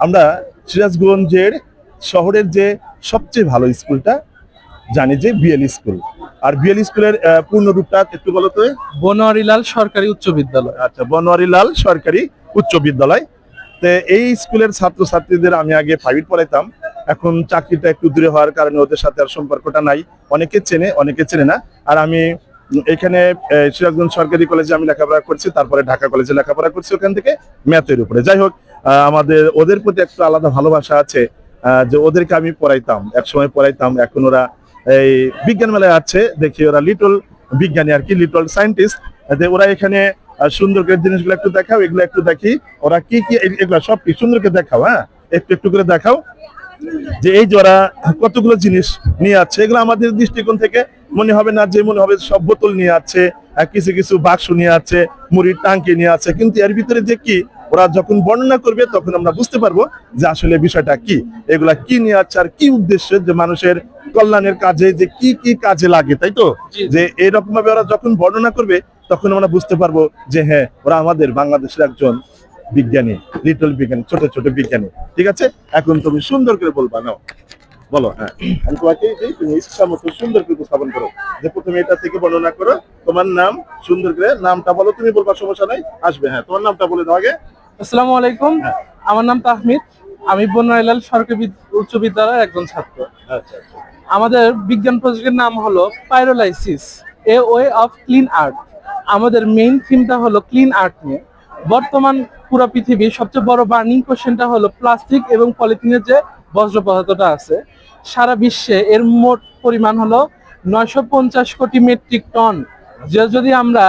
আমরা সিরাজগঞ্জের শহরের যে সবচেয়ে ভালো স্কুলটা জানি যে বিএল স্কুল। আর বিএল স্কুলের পূর্ণ রূপটা একটু বলো তো। বনোয়ারিলাল সরকারি উচ্চ বিদ্যালয়। আচ্ছা, বনোয়ারিলাল সরকারি উচ্চ বিদ্যালয়। তো এই স্কুলের ছাত্রছাত্রীদের আমি আগে প্রাইভেট পড়াইতাম। এখন চাকরিটা একটু দূরে হওয়ার কারণে ওদের সাথে আর সম্পর্কটা নাই। অনেকে চেনে, অনেকে চেনে না। আর আমি এখানে সিরাজগঞ্জ সরকারি কলেজে আমি লেখাপড়া করছি, তারপরে ঢাকা কলেজে লেখাপড়া করছি, ওখান থেকে ম্যাথের উপরে। যাই হোক, আমাদের ওদের প্রতি একটু আলাদা ভালোবাসা আছে, যে ওদেরকে আমি পড়াইতাম, একসময় পড়াইতাম। এখন ওরা এই বিজ্ঞান মেলায় আছে, দেখি ওরা লিটল বিজ্ঞানী আর কি, লিটল সায়েন্টিস্ট। ওরা এখানে সুন্দর করে জিনিসগুলো একটু দেখাও, এগুলো একটু দেখি ওরা কি কি, এগুলো সব কি সুন্দর করে দেখাও। হ্যাঁ, একটু একটু করে দেখাও যে এই যে ওরা কতগুলো জিনিস নিয়ে আছে। এগুলো আমাদের দৃষ্টিকোণ থেকে মনে হবে না, যে মনে হবে সব বোতল নিয়ে আছে, কিছু কিছু বাক্স নিয়ে আছে, মুড়ির টাঙ্কি নিয়ে আছে। কিন্তু এর ভিতরে যে কি ওরা যখন বর্ণনা করবে তখন আমরা বুঝতে পারবো যে আসলে বিষয়টা কি, এগুলা কি নিয়ে আছে আর কি উদ্দেশ্যে, যে মানুষের কল্যাণের কাজে যে কি কি কাজে লাগে, তাই তো। যে এরকম ভাবে ওরা যখন বর্ণনা করবে তখন আমরা বুঝতে পারবো যে হ্যাঁ, ওরা আমাদের বাংলাদেশের একজন বিজ্ঞানী, লিটল বিজ্ঞানী, ছোট ছোট বিজ্ঞানী। ঠিক আছে, এখন তুমি সুন্দর করে বলবা, নাও বলো। হ্যাঁ, আমি তোমাকে তুমি ইচ্ছা মতো সুন্দর করে উপস্থাপন করো, যে প্রথমে এটা থেকে বর্ণনা করো। তোমার নাম সুন্দর করে নামটা বলো, তুমি বলবা, সমস্যা নাই, আসবে। হ্যাঁ, তোমার নামটা বলে দাও আগে। আসসালামু আলাইকুম, আমার নাম তাহমিদ। আমি বনোয়ারিলাল সরকারি উচ্চ বিদ্যালয়ের একজন ছাত্র। আচ্ছা আচ্ছা। আমাদের বিজ্ঞান প্রজেক্টের নাম হলো pyrolysis, a way of clean earth. আমাদের মেইন থিমটা হলো ক্লিন আর্থ নিয়ে। বর্তমান পুরো পৃথিবীর সবচেয়ে বড় বার্নিং কোশ্চেনটা হলো প্লাস্টিক এবং পলিথিনের যে বজ্র পদার্থটা আছে, সারা বিশ্বে এর মোট পরিমাণ হলো 950 কোটি মেট্রিক টন। যে যদি আমরা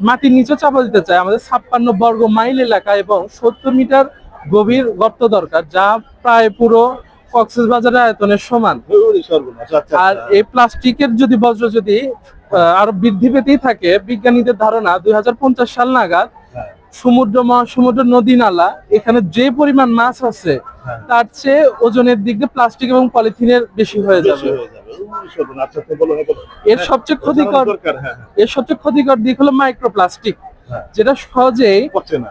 মাটির নিচে চাপা দিতে চাই, আমাদের 56 বর্গ মাইল এলাকা এবং 70 মিটার গভীর গর্ত দরকার, যা প্রায় পুরো কক্সবাজারের আয়তনের সমান। আর এই প্লাস্টিকের যদি বজ্র যদি আরো বৃদ্ধি পেতেই থাকে, বিজ্ঞানীদের ধারণা 2050 সাল নাগাদ সমুদ্র, মহাসমুদ্র, নদী নালা, এখানে যে পরিমাণ মাছ আছে তার চেয়ে ওজনের দিক দিয়ে প্লাস্টিক এবং পলিথিনের বেশি হয়ে যাবে। এর সবচেয়ে ক্ষতিকর দিক হলো মাইক্রোপ্লাস্টিক, যেটা সহজেই পচে না।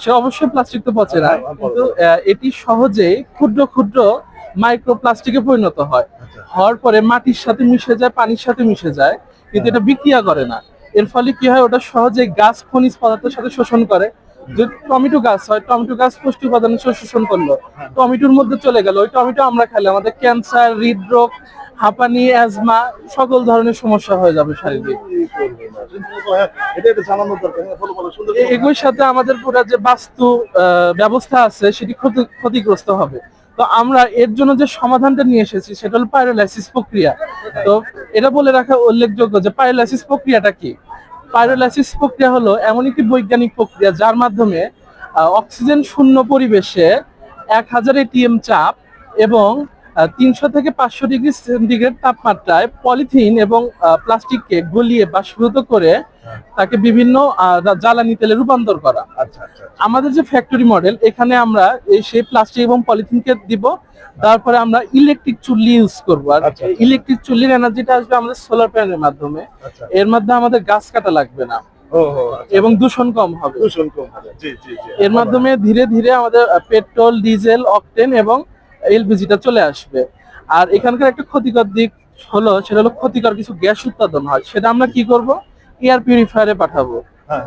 সে অবশ্যই প্লাস্টিক তো পচে না, কিন্তু এটি সহজেই ক্ষুদ্র ক্ষুদ্র মাইক্রোপ্লাস্টিকে পরিণত হয়। হওয়ার পরে মাটির সাথে মিশে যায়, পানির সাথে মিশে যায়, কিন্তু এটা বিক্রিয়া করে না। এর ফলে কি হয়, ওটা সহজে গাছ খনিজ পদার্থের সাথে শোষণ করে। যদি টমেটো গাছ হয়, টমেটো গাছ পুষ্টি উপাদান শোষণ করলো, টমেটোর মধ্যে চলে গেল। ওই টমেটো আমরা খেলে আমাদের ক্যান্সার, হৃদরোগ, হাঁপানি, অ্যাজমা, সকল ধরনের সমস্যা হয়ে যাবে শারীরিক। এগুলোর সাথে আমাদের পুরো যে বাস্তু ব্যবস্থা আছে সেটি ক্ষতিগ্রস্ত হবে। তো আমরা এর জন্য যে সমাধানটা নিয়ে এসেছি সেটা হলো পাইরোলাইসিস প্রক্রিয়া। তো এটা বলে রাখা উল্লেখযোগ্য যে পাইরোলাইসিস প্রক্রিয়াটা কি। পাইরোলাইসিস প্রক্রিয়া হলো এমন একটি বৈজ্ঞানিক প্রক্রিয়া যার মাধ্যমে অক্সিজেন শূন্য পরিবেশে 1000 ATM চাপ এবং 300 থেকে 500 ডিগ্রি সেন্টিগ্রেড তাপমাত্রায় পলিথিন এবং প্লাস্টিককে গলিয়ে বাষ্পীভূত করে তাকে বিভিন্ন জ্বালানি তেলে রূপান্তর করা। আমাদের যে ফ্যাক্টরি মডেল, এখানে আমরা সেই প্লাস্টিক এবং পলিথিনকে দিব, তারপরে আমরা ইলেকট্রিক চুল্লি ইউজ করবো। আর ইলেকট্রিক চুল্লির এনার্জিটা আসবে আমাদের সোলার প্যানেলের মাধ্যমে। এর মাধ্যমে আমাদের গাছ কাটা লাগবে না এবং দূষণ কম হবে। এর মাধ্যমে ধীরে ধীরে আমাদের পেট্রোল, ডিজেল, অকটেন এবং এলপিজিটা চলে আসবে। আর এখানকার একটা ক্ষতিকর দিক হলো, সেটা হলো ক্ষতিকর কিছু গ্যাস উৎপাদন হয়। সেটা আমরা কি করব, এয়ার পিউরিফায়ারে পাঠাবো।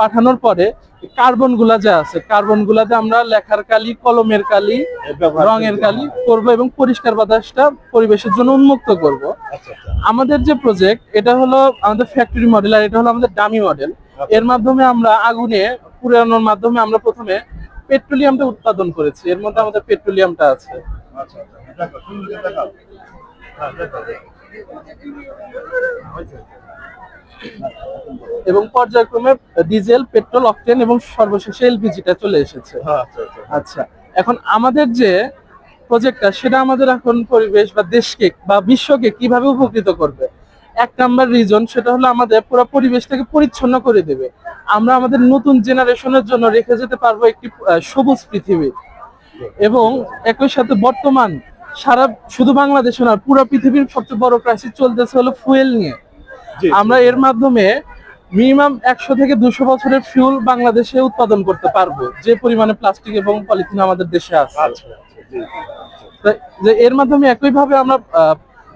পাঠানোর পরে কার্বন গুলা যা আছে, কার্বন গুলাতে আমরা লেখার কালি, কলমের কালি, রঙের কালি করব এবং পরিষ্কার বাতাসটা পরিবেশের জন্য উন্মুক্ত করব। আমাদের যে প্রজেক্ট, এটা হলো আমাদের ফ্যাক্টরি মডেল, আর এটা হলো আমাদের ডামি মডেল। এর মাধ্যমে আমরা আগুনে পুরানোর মাধ্যমে আমরা প্রথমে পেট্রোলিয়ামটা উৎপাদন করেছি। এর মধ্যে আমাদের পেট্রোলিয়ামটা আছে। এবং পর্যায়ক্রমে ডিজেল, পেট্রোল, অকটেন এবং সর্বশেষে এলপিজিটা চলে এসেছে। আচ্ছা, এখন আমাদের যে প্রজেক্টটা, সেটা আমাদের এখন পরিবেশ বা দেশকে বা বিশ্বকে কিভাবে উপকৃত করবে। 1 নাম্বার রিজন, সেটা হলো আমাদের পুরো পরিবেশটাকে পরিচ্ছন্ন করে দেবে। আমরা আমাদের নতুন জেনারেশনের জন্য রেখে যেতে পারবো একটি সবুজ পৃথিবী। এবং একই সাথে বর্তমান শুধু বাংলাদেশে নয়, পুরো পৃথিবীর সবচেয়ে বড় ক্রাইসিস চলতেছে হলো ফুয়েল নিয়ে। আমরা এর মাধ্যমে মিনিমাম 100 থেকে 200 বছরের ফিউল বাংলাদেশে উৎপাদন করতে পারবো, যে পরিমাণে প্লাস্টিক এবং পলিথিন আমাদের দেশে আছে। যে এর মাধ্যমে একইভাবে আমরা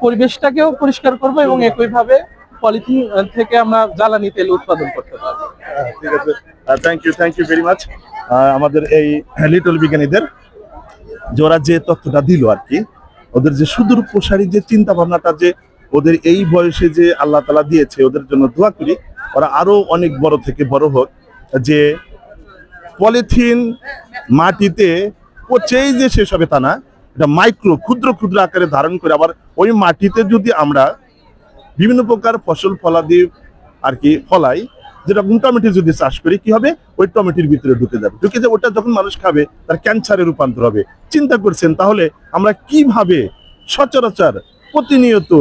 পরিবেশটাকেও পরিষ্কার করব এবং একইভাবে পলিথিন থেকে আমরা জ্বালানি তেল উৎপাদন করতে পারবো। ঠিক আছে, থ্যাংক ইউ ভেরি মাচ আমাদের এই লিটল বিজ্ঞানীদের, যে ওরা যে তথ্যটা দিল আর কি, ওদের যে সুদূর প্রসারী যে চিন্তা ভাবনাটা যে ওদের এই বয়সে যে আল্লাহ তাআলা দিয়েছে, ওদের জন্য দোয়া করি ওরা আরো অনেক বড় থেকে বড় হোক। যে পলিথিন মাটিতে পচেই যে শেষ হবে তা না, এটা মাইক্রো ক্ষুদ্র ক্ষুদ্র আকারে ধারণ করে আবার ওই মাটিতে যদি আমরা বিভিন্ন প্রকার ফসল ফলাদি আর কি ফলাই, যেরকম টমেটো যদি চাষ করি, কি হবে, ওই টমেটোর ভিতরে ঢুকে যাবে, ওটা যখন মানুষ খাবে তার ক্যান্সারে রূপান্তর হবে। চিন্তা করছেন তাহলে আমরা কিভাবে সচরাচর প্রতিনিয়ত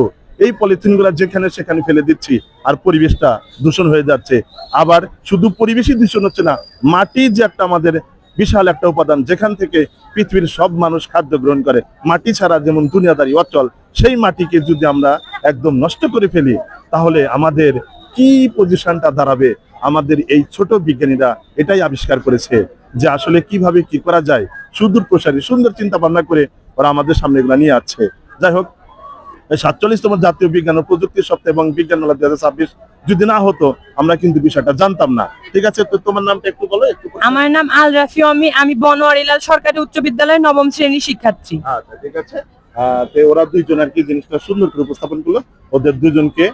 এই পলিথিন গুলা যেখানে সেখানে ফেলে দিচ্ছি, আর পরিবেশটা দূষণ হয়ে যাচ্ছে। আবার শুধু পরিবেশই দূষণ হচ্ছে না, মাটি যে একটা আমাদের বিশাল একটা উপাদান, যেখান থেকে পৃথিবীর সব মানুষ খাদ্য গ্রহণ করে, মাটি ছাড়া যেমন দুনিয়াদারি অচল, সেই মাটিকে যদি আমরা একদম নষ্ট করে ফেলি তাহলে আমাদের কি পজিশনটা দাঁড়াবে। আমাদের এই ছোট বিজ্ঞানীরা এটাই আবিষ্কার করেছে যে আসলে কিভাবে কি করা যায়, সুদূর প্রসারী সুন্দর চিন্তা ভাবনা করে ওরা আমাদের সামনে এগুলা নিয়ে আসছে। যাই হোক, 47তম জাতীয় বিজ্ঞান ও প্রযুক্তি সপ্তাহ এবং বিজ্ঞান মেলা 2026 যদি না হতো আমরা কিন্তু বিষয়টা জানতাম না। ঠিক আছে, তো তোমার নামটা একটু বলো। আমার নাম আল রাফি অমি, আমি বনোয়ারিলাল সরকারি উচ্চ বিদ্যালয়ের 9ম শ্রেণীর শিক্ষার্থী। আচ্ছা, ঠিক আছে। তো ওরা দুইজন আর কি জিনিসটা সুন্দর করে উপস্থাপন করলো। ওদের দুজনকে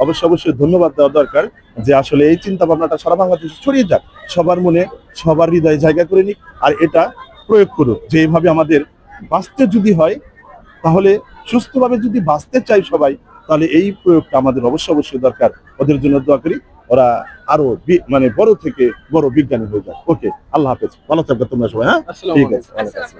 অবশ্যই ধন্যবাদ দেওয়া দরকার, যে আসলে এই চিন্তা ভাবনাটা সারা বাংলাদেশে ছড়িয়ে যাক, সবার মনে সবার হৃদয়ে জায়গা করে নিক, আর এটা প্রয়োগ করুক। যে এইভাবে আমাদের বাঁচতে যদি হয়, তাহলে সুস্থভাবে যদি বাঁচতে চাই সবাই, তাহলে এই প্রয়োগটা আমাদের অবশ্যই দরকার। ওদের জন্য দোয়া করি, ওরা আরো মানে বড় থেকে বড় বিজ্ঞানী হয়ে যায়। ওকে, আল্লাহ হাফেজ, ভালো থাকবে তোমরা সবাই। হ্যাঁ, আসসালামু ঠিক আলাইকুম। আছে।